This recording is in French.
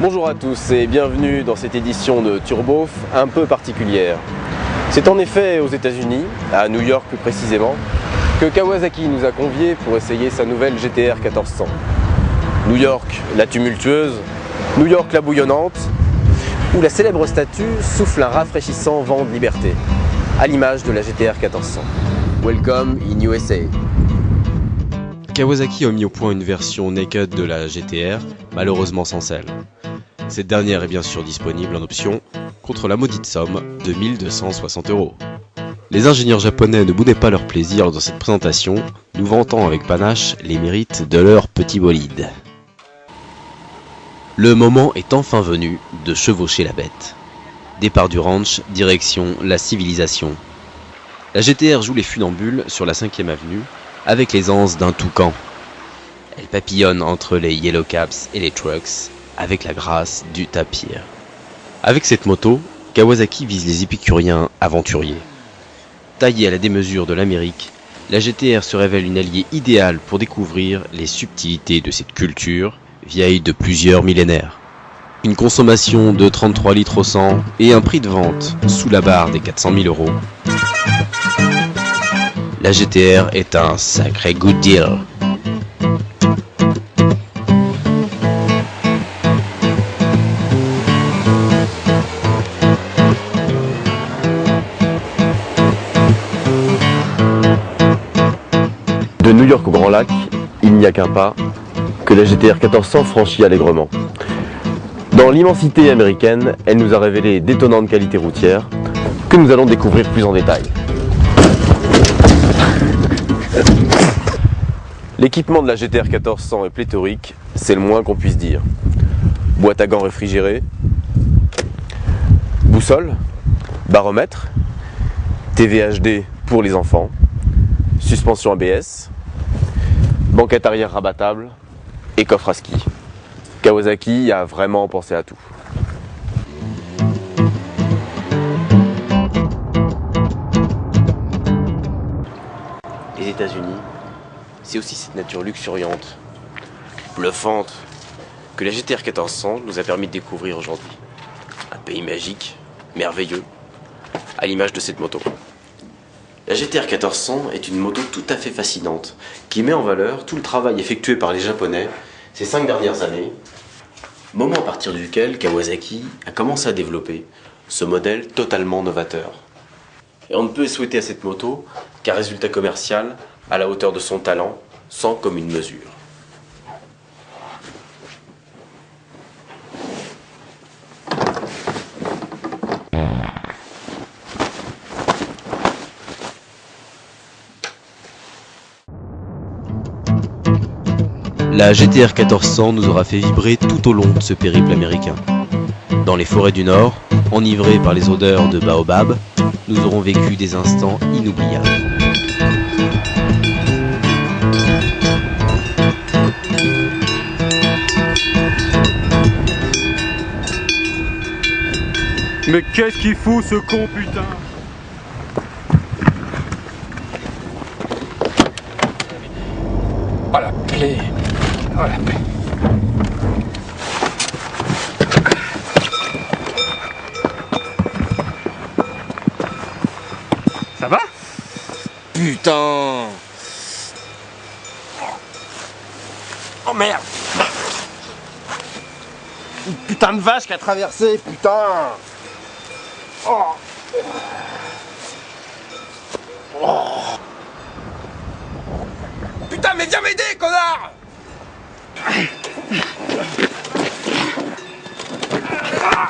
Bonjour à tous et bienvenue dans cette édition de Turbof un peu particulière. C'est en effet aux États-Unis, à New York plus précisément, que Kawasaki nous a conviés pour essayer sa nouvelle GTR 1400. New York la tumultueuse, New York la bouillonnante, où la célèbre statue souffle un rafraîchissant vent de liberté, à l'image de la GTR 1400. Welcome in USA. Kawasaki a mis au point une version naked de la GTR, malheureusement sans selle. Cette dernière est bien sûr disponible en option, contre la maudite somme de 1260 €. Les ingénieurs japonais ne boudaient pas leur plaisir dans cette présentation, nous vantant avec panache les mérites de leur petit bolide. Le moment est enfin venu de chevaucher la bête. Départ du ranch, direction la civilisation. La GTR joue les funambules sur la 5e avenue, avec l'aisance d'un toucan. Elle papillonne entre les Yellow Cabs et les trucks, avec la grâce du tapir. Avec cette moto, Kawasaki vise les épicuriens aventuriers. Taillée à la démesure de l'Amérique, la GTR se révèle une alliée idéale pour découvrir les subtilités de cette culture, vieille de plusieurs millénaires. Une consommation de 33 litres au 100 et un prix de vente sous la barre des 400 000 €. La GTR est un sacré good deal. De New York au Grand Lac, il n'y a qu'un pas que la GTR 1400 franchit allègrement. Dans l'immensité américaine, elle nous a révélé d'étonnantes qualités routières que nous allons découvrir plus en détail. L'équipement de la GTR 1400 est pléthorique, c'est le moins qu'on puisse dire. Boîte à gants réfrigérée, boussole, baromètre, TV HD pour les enfants, suspension ABS, banquette arrière rabattable et coffre à ski. Kawasaki a vraiment pensé à tout. Les États-Unis, c'est aussi cette nature luxuriante, bluffante, que la GTR 1400 nous a permis de découvrir aujourd'hui. Un pays magique, merveilleux, à l'image de cette moto. La GTR 1400 est une moto tout à fait fascinante, qui met en valeur tout le travail effectué par les Japonais ces 5 dernières années, moment à partir duquel Kawasaki a commencé à développer ce modèle totalement novateur. Et on ne peut souhaiter à cette moto qu'un résultat commercial à la hauteur de son talent, sans commune mesure. La GTR 1400 nous aura fait vibrer tout au long de ce périple américain. Dans les forêts du Nord, enivrés par les odeurs de baobab, nous aurons vécu des instants inoubliables. Mais qu'est-ce qu'il fout ce con, putain? Oh la plaie! Oh la plaie! Ça va? Putain! Oh merde! Une putain de vache qui a traversé, putain! Oh. Oh. Putain, mais viens m'aider, connard! Ah.